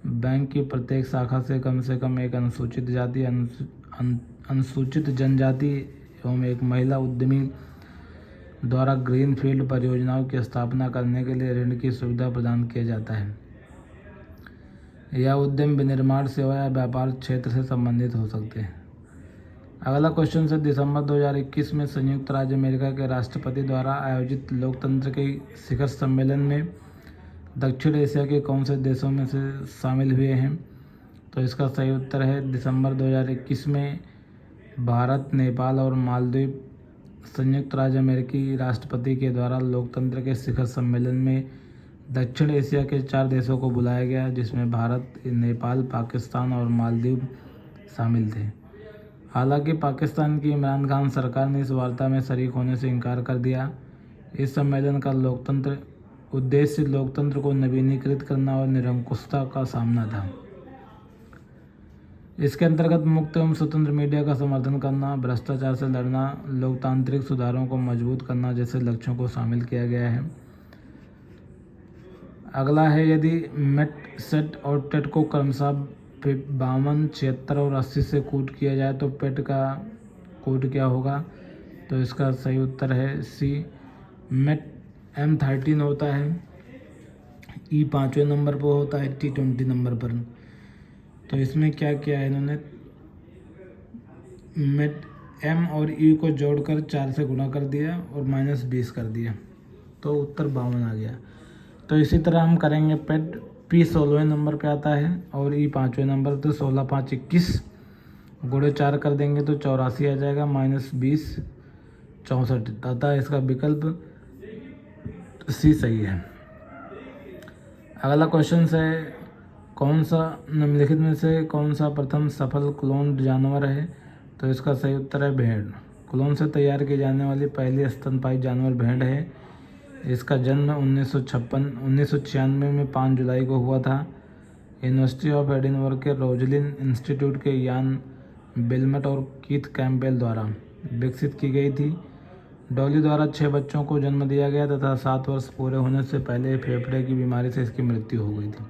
बैंक की प्रत्येक शाखा से कम एक अनुसूचित जाति, अनुसूचित जनजाति एवं एक महिला उद्यमी द्वारा ग्रीनफील्ड परियोजनाओं की स्थापना करने के लिए ऋण की सुविधा प्रदान किया जाता है। यह उद्यम विनिर्माण, सेवा या व्यापार क्षेत्र से संबंधित हो सकते हैं। अगला क्वेश्चन है दिसंबर 2021 में संयुक्त राज्य अमेरिका के राष्ट्रपति द्वारा आयोजित लोकतंत्र के शिखर सम्मेलन में दक्षिण एशिया के कौन से देशों में से शामिल हुए हैं। तो इसका सही उत्तर है दिसंबर 2021 में भारत, नेपाल और मालदीव संयुक्त राज्य अमेरिकी राष्ट्रपति के द्वारा लोकतंत्र के शिखर सम्मेलन में दक्षिण एशिया के 4 देशों को बुलाया गया, जिसमें भारत, नेपाल, पाकिस्तान और मालदीव शामिल थे। हालांकि पाकिस्तान की इमरान खान सरकार ने इस वार्ता में शरीक होने से इनकार कर दिया। इस सम्मेलन का उद्देश्य लोकतंत्र को नवीनीकृत करना और निरंकुशता का सामना था। इसके अंतर्गत मुक्त एवं स्वतंत्र मीडिया का समर्थन करना, भ्रष्टाचार से लड़ना, लोकतांत्रिक सुधारों को मजबूत करना जैसे लक्ष्यों को शामिल किया गया है। अगला है यदि मेट, सेट और टेट को क्रमशः 52, 76 और 80 से कूट किया जाए तो पेट का कोड क्या होगा। तो इसका सही उत्तर है सी। मेट M13 होता है, E 5वें नंबर पर होता है, T 20 नंबर पर। तो इसमें क्या किया है इन्होंने, मेट M और E को जोड़कर 4 से गुणा कर दिया और -20 कर दिया, तो उत्तर 52 आ गया। तो इसी तरह हम करेंगे पेट, P 16वें नंबर पे आता है और E 5वें नंबर, तो 16 5 21 गुणे 4 कर देंगे तो 84 आ जाएगा, -20 64। अतः इसका विकल्प सी सही है। अगला क्वेश्चन है कौन सा निम्नलिखित में से कौन सा प्रथम सफल क्लोन जानवर है। तो इसका सही उत्तर है भेड़। क्लोन से तैयार की जाने वाली पहली स्तनपायी जानवर भेड़ है। इसका जन्म 1996 में 5 जुलाई को हुआ था। यूनिवर्सिटी ऑफ एडिनबर्ग के रोजलिन इंस्टीट्यूट के यान बिलमट और कीथ कैम्पबेल द्वारा विकसित की गई थी। डॉली द्वारा 6 बच्चों को जन्म दिया गया तथा 7 वर्ष पूरे होने से पहले फेफड़े की बीमारी से इसकी मृत्यु हो गई थी।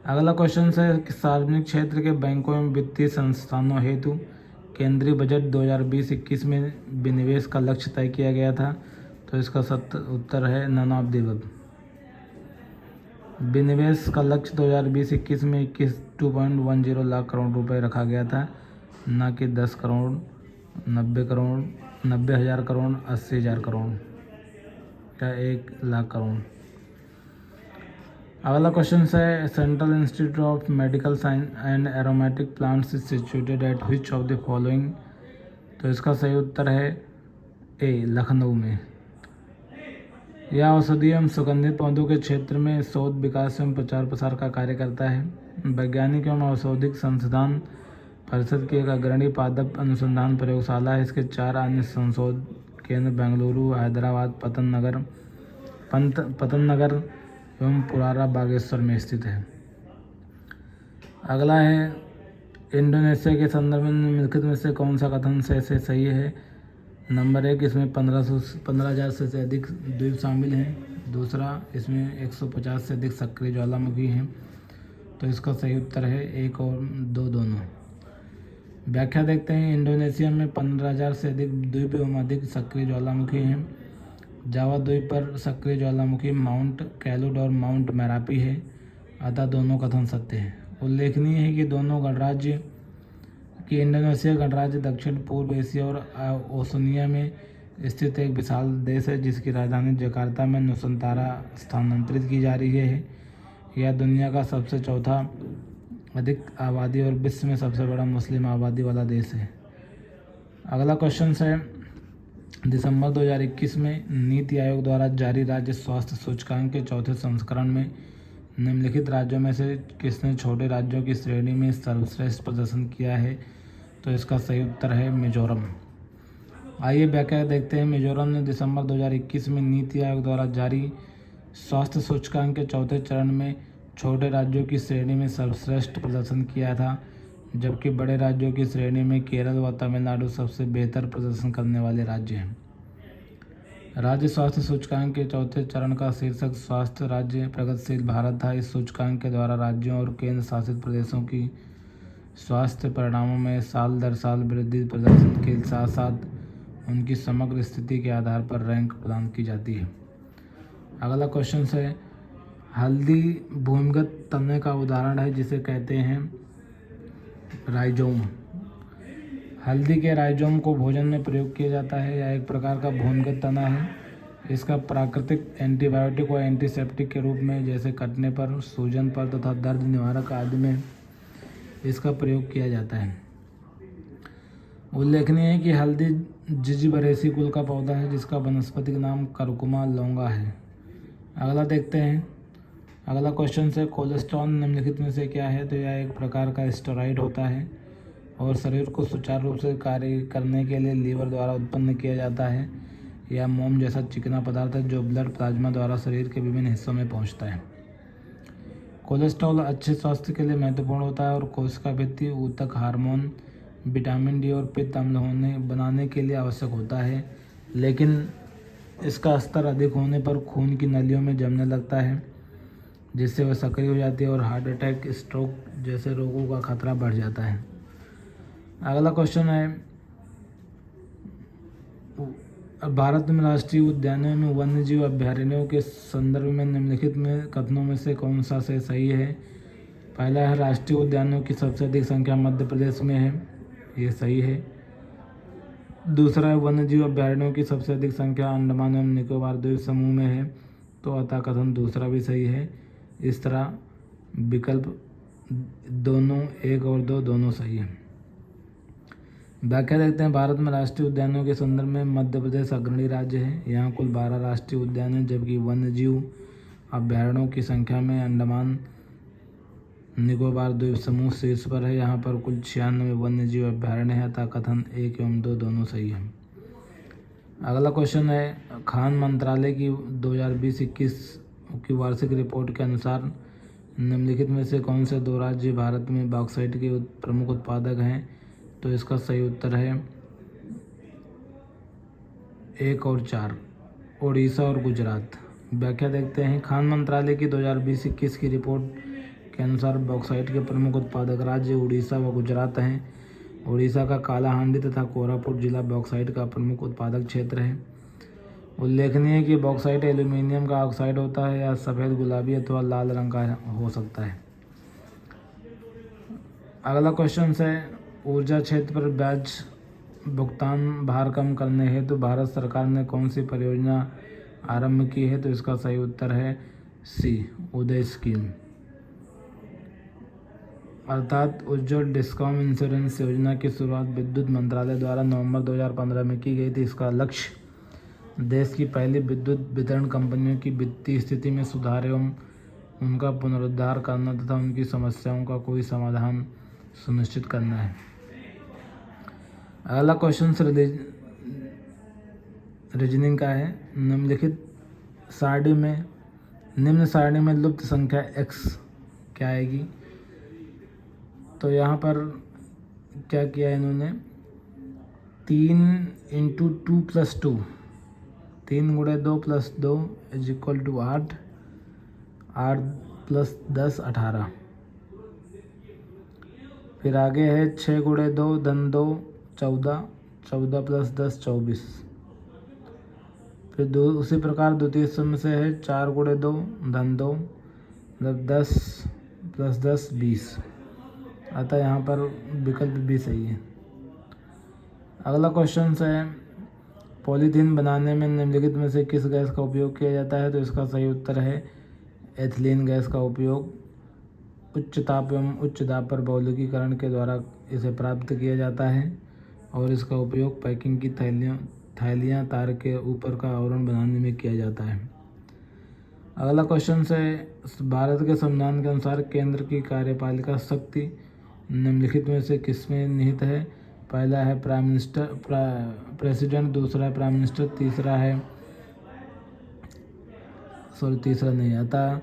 अगला क्वेश्चन है कि सार्वजनिक क्षेत्र के बैंकों एवं वित्तीय संस्थानों हेतु केंद्रीय बजट 2020-21 में विनिवेश का लक्ष्य तय किया गया था। तो इसका उत्तर है नन ऑफ द अबव। विनिवेश का लक्ष्य 2020-21 में 2.10 लाख करोड़ रुपए रखा गया था, न कि 10 करोड़, 90 करोड़, 90,000 करोड़, 80,000 करोड़ या 1 लाख करोड़। अगला क्वेश्चन है central institute of medical science and aromatic plants is situated at which of the following. तो इसका सही उत्तर है ए, लखनऊ में। यह औषधीय एवं सुगंधित पौधों के क्षेत्र में शोध, विकास एवं प्रचार प्रसार का कार्य करता है। वैज्ञानिक एवं औषधिक संशोधन परिषद की एक अग्रणी पादप अनुसंधान प्रयोगशाला है। इसके 4 अन्य संशोधन केंद्र बेंगलुरु, हैदराबाद, पतन नगर एवं पुरारा बागेश्वर में स्थित है। अगला है इंडोनेशिया के संदर्भ में निम्नलिखित में से कौन सा कथन से सही है। नंबर 1, इसमें 15,000 से अधिक द्वीप शामिल हैं। दूसरा, इसमें 150 से अधिक सक्रिय ज्वालामुखी हैं। तो इसका सही उत्तर है 1 और 2 दोनों। व्याख्या देखते हैं। इंडोनेशिया में 15,000 से अधिक द्वीप एवं अधिक सक्रिय ज्वालामुखी हैं। जावा द्वीप पर सक्रिय ज्वालामुखी माउंट कैलुड और माउंट मेरापी है, अतः दोनों कथन सत्य है। उल्लेखनीय है कि दोनों गणराज्य कि इंडोनेशिया गणराज्य दक्षिण पूर्व एशिया और ओशनिया में स्थित एक विशाल देश है, जिसकी राजधानी जकार्ता में नुसंतारा स्थानांतरित की जा रही है। यह दुनिया का सबसे चौथा अधिक आबादी और विश्व में सबसे बड़ा मुस्लिम आबादी वाला देश है। अगला क्वेश्चन है, दिसंबर 2021 में नीति आयोग द्वारा जारी राज्य स्वास्थ्य सूचकांक के चौथे संस्करण में निम्नलिखित राज्यों में से किसने छोटे राज्यों की श्रेणी में सर्वश्रेष्ठ प्रदर्शन किया है? तो इसका सही उत्तर है मिजोरम। आइए व्याख्या देखते हैं। मिजोरम ने दिसंबर 2021 में नीति आयोग द्वारा जारी स्वास्थ्य सूचकांक के चौथे चरण में छोटे राज्यों की श्रेणी में सर्वश्रेष्ठ प्रदर्शन किया था, जबकि बड़े राज्यों की श्रेणी में केरल व तमिलनाडु सबसे बेहतर प्रदर्शन करने वाले राज्य हैं। राज्य स्वास्थ्य सूचकांक के चौथे चरण का शीर्षक स्वास्थ्य राज्य प्रगतिशील भारत था। इस सूचकांक के द्वारा राज्यों और केंद्र शासित प्रदेशों की स्वास्थ्य परिणामों में साल दर साल वृद्धि प्रदर्शन के साथ साथ उनकी समग्र स्थिति के आधार पर रैंक प्रदान की जाती है। अगला क्वेश्चन है, हल्दी भूमिगत तने का उदाहरण है जिसे कहते हैं राइजोम। हल्दी के राइजोम को भोजन में प्रयोग किया जाता है। यह एक प्रकार का भूमिगत तना है। इसका प्राकृतिक एंटीबायोटिक व एंटीसेप्टिक के रूप में, जैसे कटने पर, सूजन पर तथा दर्द निवारक आदि में इसका प्रयोग किया जाता है। उल्लेखनीय है कि हल्दी जिजिबरेसी कुल का पौधा है, जिसका वानस्पतिक नाम करकुमा लौंगा है। अगला देखते हैं। अगला क्वेश्चन है, कोलेस्ट्रॉल निम्नलिखित में से क्या है? तो यह एक प्रकार का स्टेरॉइड होता है और शरीर को सुचारू रूप से कार्य करने के लिए लीवर द्वारा उत्पन्न किया जाता है। यह मोम जैसा चिकना पदार्थ है जो ब्लड प्लाज्मा द्वारा शरीर के विभिन्न हिस्सों में पहुंचता है। कोलेस्ट्रॉल अच्छे स्वास्थ्य के लिए महत्वपूर्ण होता है और कोशिका भित्ति, ऊतक, हार्मोन, विटामिन डी और पित्त अम्ल बनाने के लिए आवश्यक होता है, लेकिन इसका स्तर अधिक होने पर खून की नलियों में जमने लगता है, जिससे वह सक्रिय हो जाती है और हार्ट अटैक, स्ट्रोक जैसे रोगों का खतरा बढ़ जाता है। अगला क्वेश्चन है, भारत में राष्ट्रीय उद्यानों में वन्यजीव अभयारण्यों के संदर्भ में निम्नलिखित में कथनों में से कौन सा से सही है? पहला है, राष्ट्रीय उद्यानों की सबसे अधिक संख्या मध्य प्रदेश में है। ये सही है। दूसरा है, वन्यजीव अभयारण्यों की सबसे अधिक संख्या अंडमान एवं निकोबार द्वीप समूह में है। तो अतः कथन दूसरा भी सही है। इस तरह विकल्प दोनों 1 और 2 दोनों सही है। व्याख्या देखते हैं। भारत में राष्ट्रीय उद्यानों के संदर्भ में मध्य प्रदेश अग्रणी राज्य है। यहाँ कुल 12 राष्ट्रीय उद्यान हैं, जबकि वन्यजीव अभयारण्यों की संख्या में अंडमान निकोबार द्वीप समूह शीर्ष पर है। यहाँ पर कुल 96 वन्यजीव अभयारण्य है, अतः कथन 1 एवं 2 दोनों सही है। अगला क्वेश्चन है, खान मंत्रालय की 2020-21 की वार्षिक रिपोर्ट के अनुसार निम्नलिखित में से कौन से 2 राज्य भारत में बॉक्साइट के प्रमुख उत्पादक हैं? तो इसका सही उत्तर है 1 और 4, उड़ीसा और गुजरात। व्याख्या देखते हैं। खान मंत्रालय की 2020-21 की रिपोर्ट के अनुसार बॉक्साइट के प्रमुख उत्पादक राज्य उड़ीसा व गुजरात हैं। उड़ीसा का कालाहांडी तथा कोरापुट जिला बॉक्साइट का प्रमुख उत्पादक क्षेत्र है। उल्लेखनीय है कि बॉक्साइट एल्यूमीनियम का ऑक्साइड होता है। यह सफ़ेद, गुलाबी अथवा लाल रंग का हो सकता है। अगला क्वेश्चन है, ऊर्जा क्षेत्र पर ब्याज भुगतान भार कम करने हेतु भारत सरकार ने कौन सी परियोजना आरंभ की है? तो इसका सही उत्तर है सी, उदय स्कीम। अर्थात उज्ज्वल डिस्कॉम इंश्योरेंस योजना की शुरुआत विद्युत मंत्रालय द्वारा नवंबर 2015 में की गई थी। इसका लक्ष्य देश की पहली विद्युत वितरण कंपनियों की वित्तीय स्थिति में सुधार एवं उनका पुनरुद्धार करना तथा उनकी समस्याओं का कोई समाधान सुनिश्चित करना है। अगला क्वेश्चन रीजनिंग का है। निम्न सारणी में लुप्त संख्या x क्या आएगी? तो यहाँ पर क्या किया इन्होंने, 3 × 2 + 2, 3 × 2 + 2 = 8, 8 + 10 18। फिर आगे है 6 × 2 + 2 14, 14 + 10 24। फिर उसी प्रकार द्वितीय सम से है 4 × 2 + 2 मतलब 10 + 10 20। अतः यहाँ पर विकल्प भी सही है। अगला क्वेश्चन है पॉलीथीन बनाने में निम्नलिखित में से किस गैस का उपयोग किया जाता है? तो इसका सही उत्तर है एथिलीन गैस का उपयोग उच्च ताप एवं उच्च दाब पर बहुलकीकरण के द्वारा इसे प्राप्त किया जाता है और इसका उपयोग पैकिंग की थैलियाँ तार के ऊपर का आवरण बनाने में किया जाता है। अगला क्वेश्चन है भारत के संविधान के अनुसार केंद्र की कार्यपालिका शक्ति निम्नलिखित में से किसमें निहित है? पहला है प्राइम मिनिस्टर प्रेसिडेंट, दूसरा है प्राइम मिनिस्टर, तीसरा नहीं, अतः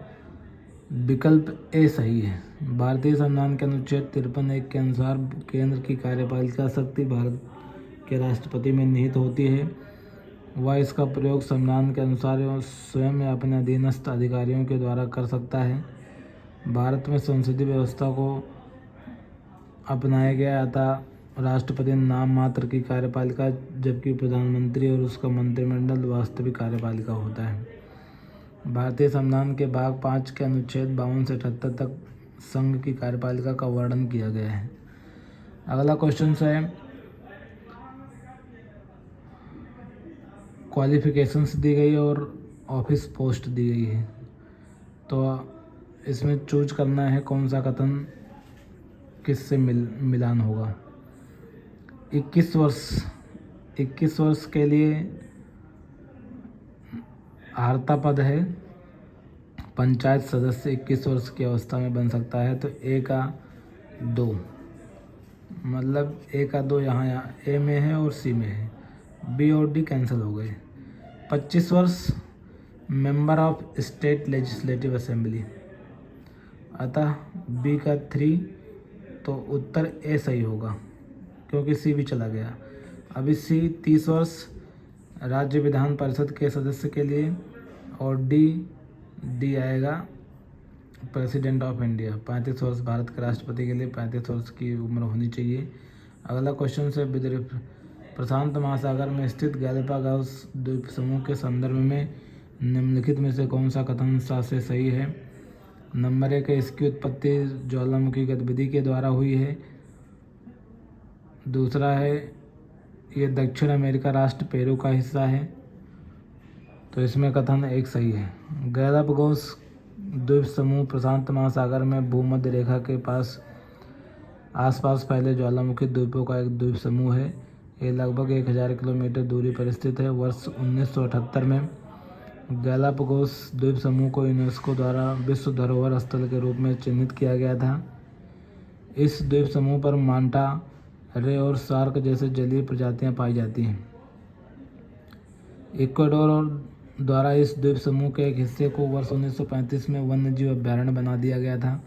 विकल्प ए सही है। भारतीय संविधान के अनुच्छेद 53(1) के अनुसार केंद्र की कार्यपालिका शक्ति भारत के राष्ट्रपति में निहित होती है। वह इसका प्रयोग संविधान के अनुसार स्वयं या अपने अधीनस्थ अधिकारियों के द्वारा कर सकता है। भारत में संसदीय व्यवस्था को अपनाया गया, अतः राष्ट्रपति नाम मात्र की कार्यपालिका जबकि प्रधानमंत्री और उसका मंत्रिमंडल वास्तविक कार्यपालिका होता है। भारतीय संविधान के भाग 5 के अनुच्छेद 52 से 78 तक संघ की कार्यपालिका का वर्णन किया गया है। अगला क्वेश्चन है क्वालिफिकेशंस दी गई और ऑफिस पोस्ट दी गई है, तो इसमें चूज करना है कौन सा कथन किससे मिलान होगा। 21 वर्ष के लिए अर्हता पद है। पंचायत सदस्य 21 वर्ष की अवस्था में बन सकता है, तो ए का 2 मतलब ए का 2 यहाँ ए में है और सी में है, बी और डी कैंसिल हो गए। 25 वर्ष member of state legislative assembly, अतः बी का 3, तो उत्तर ए सही होगा क्योंकि सी भी चला गया। अभी सी 30 वर्ष राज्य विधान परिषद के सदस्य के लिए और डी आएगा प्रेसिडेंट ऑफ इंडिया। 35 वर्ष भारत के राष्ट्रपति के लिए 35 वर्ष की उम्र होनी चाहिए। अगला क्वेश्चन से प्रशांत महासागर में स्थित गैलापागोस द्वीप समूह के संदर्भ में निम्नलिखित में से कौन सा कथन से सही है? नंबर 1 है इसकी उत्पत्ति ज्वालामुखी गतिविधि के द्वारा हुई है। दूसरा है ये दक्षिण अमेरिका राष्ट्र पेरू का हिस्सा है, तो इसमें कथन 1 सही है। गैलापागोस द्वीप समूह प्रशांत महासागर में भूमध्य रेखा के आसपास फैले ज्वालामुखी द्वीपों का एक द्वीप समूह है। ये लगभग 1000 किलोमीटर दूरी पर स्थित है। वर्ष 1978 में गैलापागोस द्वीप समूह को यूनेस्को द्वारा विश्व धरोहर स्थल के रूप में चिन्हित किया गया था। इस द्वीप समूह पर मांटा, रे और शार्क जैसे जलीय प्रजातियां पाई जाती हैं। इक्वाडोर द्वारा इस द्वीप समूह के एक हिस्से को वर्ष 1935 में वन्यजीव अभयारण्य बना दिया गया था।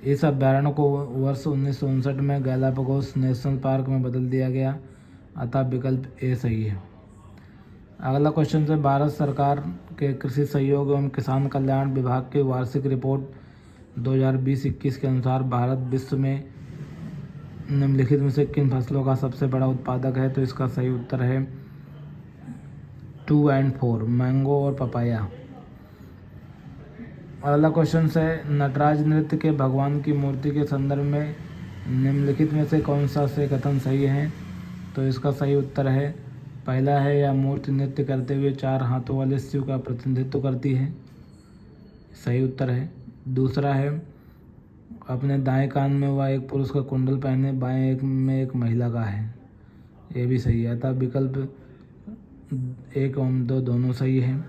इस अभयारण्य को वर्ष 1959 में गैलापागोस नेशनल पार्क में बदल दिया गया, अतः विकल्प ए सही है। अगला क्वेश्चन है भारत सरकार के कृषि सहयोग एवं किसान कल्याण विभाग की वार्षिक रिपोर्ट 2020-21 के अनुसार भारत विश्व में निम्नलिखित में से किन फसलों का सबसे बड़ा उत्पादक है? तो इसका सही उत्तर है 2 और 4, मैंगो और पपाया। अगला क्वेश्चन है नटराज नृत्य के भगवान की मूर्ति के संदर्भ में निम्नलिखित में से कौन सा से कथन सही है? तो इसका सही उत्तर है पहला है यह मूर्ति नृत्य करते हुए 4 हाथों वाले शिव का प्रतिनिधित्व करती है, सही उत्तर है। दूसरा है अपने दाएं कान में वह एक पुरुष का कुंडल पहने बाएं में एक महिला का है, ये भी सही है, अतः विकल्प 1 और 2 दोनों सही है।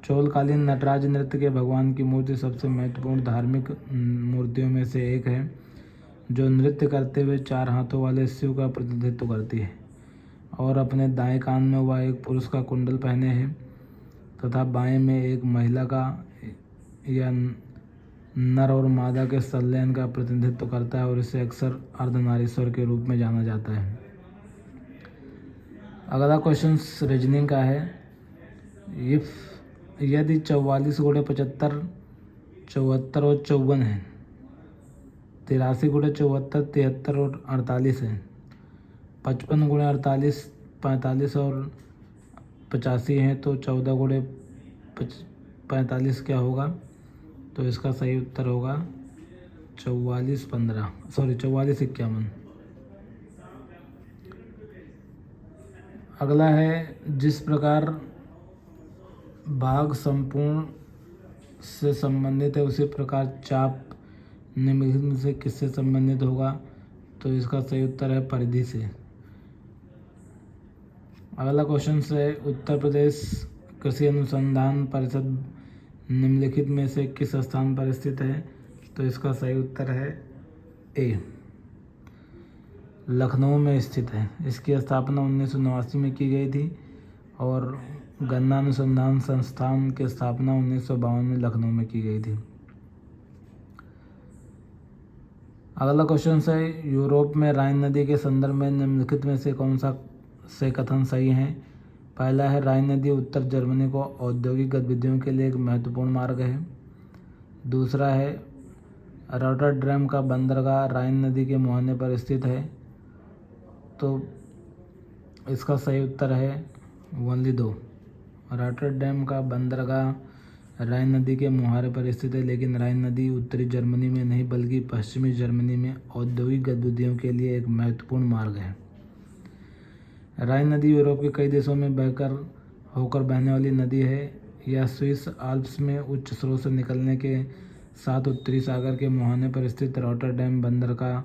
चोलकालीन नटराज नृत्य के भगवान की मूर्ति सबसे महत्वपूर्ण धार्मिक मूर्तियों में से एक है जो नृत्य करते हुए 4 हाथों वाले शिव का प्रतिनिधित्व करती है और अपने दाएं कान में वह एक पुरुष का कुंडल पहने है तथा बाएं में एक महिला का या नर और मादा के संलयन का प्रतिनिधित्व करता है और इसे अक्सर अर्धनारीश्वर के रूप में जाना जाता है। अगला क्वेश्चन रीजनिंग का है। यदि 44 गुणे 75 74 और 54 है, 83 गुणे 74 73 और 48 है, 55 गुणे 48 45 और 85 है, तो 14 गुणे 45 क्या होगा? तो इसका सही उत्तर होगा 44 51। अगला है, जिस प्रकार भाग संपूर्ण से संबंधित है उसी प्रकार चाप निम्नलिखित में से किससे संबंधित होगा? तो इसका सही उत्तर है परिधि से। अगला क्वेश्चन है, उत्तर प्रदेश कृषि अनुसंधान परिषद निम्नलिखित में से किस स्थान पर स्थित है? तो इसका सही उत्तर है ए, लखनऊ में स्थित है। इसकी स्थापना 1989 में की गई थी और गन्ना अनुसंधान संस्थान की स्थापना 1952 में लखनऊ में की गई थी। अगला क्वेश्चन है, यूरोप में राइन नदी के संदर्भ में निम्नलिखित में से कौन सा से कथन सही है? पहला है, राइन नदी उत्तर जर्मनी को औद्योगिक गतिविधियों के लिए एक महत्वपूर्ण मार्ग है। दूसरा है, रॉटरडैम का बंदरगाह राइन नदी के मुहाने पर स्थित है। तो इसका सही उत्तर है ओनली 2। रॉटरडैम का बंदरगाह राइन नदी के मुहाने पर स्थित है, लेकिन राइन नदी उत्तरी जर्मनी में नहीं बल्कि पश्चिमी जर्मनी में औद्योगिक गतिविधियों के लिए एक महत्वपूर्ण मार्ग है। राइन नदी यूरोप के कई देशों में होकर बहने वाली नदी है। यह स्विस आल्प्स में उच्च स्रोत से निकलने के साथ उत्तरी सागर के मुहाने पर स्थित रॉटरडैम बंदरगाह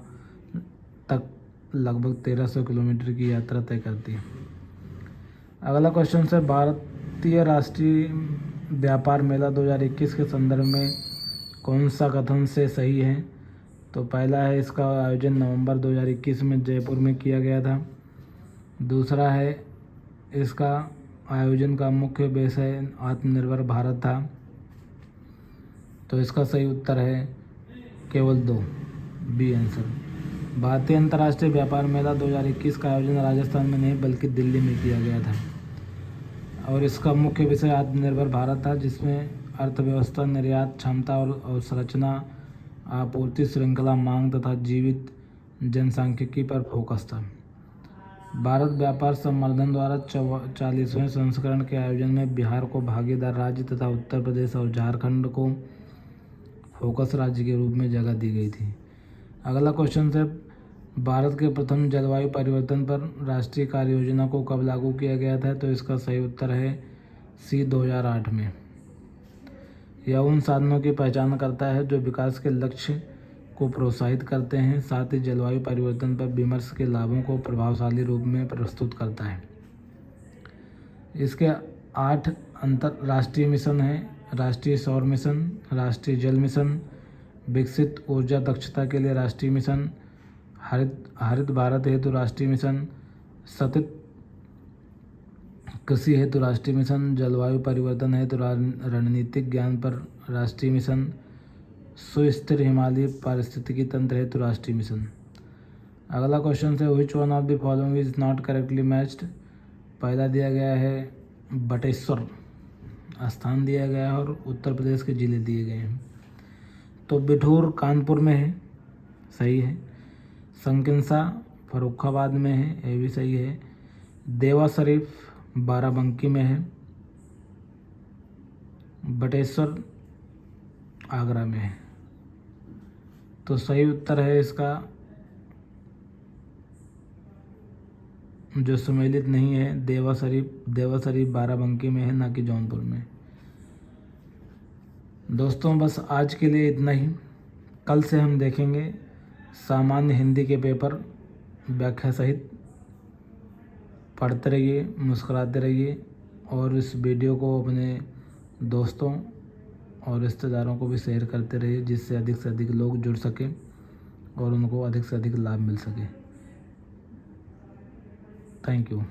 तक लगभग 1300 किलोमीटर की यात्रा तय करती है। अगला क्वेश्चन है, भारतीय राष्ट्रीय व्यापार मेला 2021 के संदर्भ में कौन सा कथन से सही है? तो पहला है, इसका आयोजन नवंबर 2021 में जयपुर में किया गया था। दूसरा है, इसका आयोजन का मुख्य विषय आत्मनिर्भर भारत था। तो इसका सही उत्तर है केवल 2, बी आंसर। भारतीय अंतर्राष्ट्रीय व्यापार मेला 2021 का आयोजन राजस्थान में नहीं बल्कि दिल्ली में किया गया था और इसका मुख्य विषय आत्मनिर्भर भारत था, जिसमें अर्थव्यवस्था, निर्यात क्षमता और अवसंरचना, आपूर्ति श्रृंखला, मांग तथा जीवित जनसांख्यिकी पर फोकस था। भारत व्यापार संवर्धन द्वारा 40वें संस्करण के आयोजन में बिहार को भागीदार राज्य तथा उत्तर प्रदेश और झारखंड को फोकस राज्य के रूप में जगह दी गई थी। अगला क्वेश्चन है, भारत के प्रथम जलवायु परिवर्तन पर राष्ट्रीय कार्य योजना को कब लागू किया गया था? तो इसका सही उत्तर है सी, 2008 में। यह उन साधनों की पहचान करता है जो विकास के लक्ष्य को प्रोत्साहित करते हैं, साथ ही जलवायु परिवर्तन पर विमर्श के लाभों को प्रभावशाली रूप में प्रस्तुत करता है। इसके 8 अंतर्राष्ट्रीय मिशन हैं: राष्ट्रीय सौर मिशन, राष्ट्रीय जल मिशन, विकसित ऊर्जा दक्षता के लिए राष्ट्रीय मिशन, हरित भारत हेतु राष्ट्रीय मिशन, सतत कृषि हेतु राष्ट्रीय मिशन, जलवायु परिवर्तन हेतु रणनीतिक ज्ञान पर राष्ट्रीय मिशन, सुस्थिर हिमालयी पारिस्थितिकी तंत्र हेतु राष्ट्रीय मिशन। अगला क्वेश्चन है, which one of the following is not correctly matched? पहला दिया गया है बटेश्वर, स्थान दिया गया है और उत्तर प्रदेश के जिले दिए गए हैं। तो बिठूर कानपुर में है, सही है। संकिसा फर्रुखाबाद में है, ये भी सही है। देवा शरीफ बाराबंकी में है। बटेश्वर आगरा में है। तो सही उत्तर है इसका जो सम्मिलित नहीं है, देवा शरीफ बाराबंकी में है, ना कि जौनपुर में। दोस्तों बस आज के लिए इतना ही। कल से हम देखेंगे सामान्य हिंदी के पेपर व्याख्या सहित। पढ़ते रहिए, मुस्कुराते रहिए और इस वीडियो को अपने दोस्तों और रिश्तेदारों को भी शेयर करते रहिए, जिससे अधिक से अधिक लोग जुड़ सकें और उनको अधिक से अधिक लाभ मिल सके। Thank you.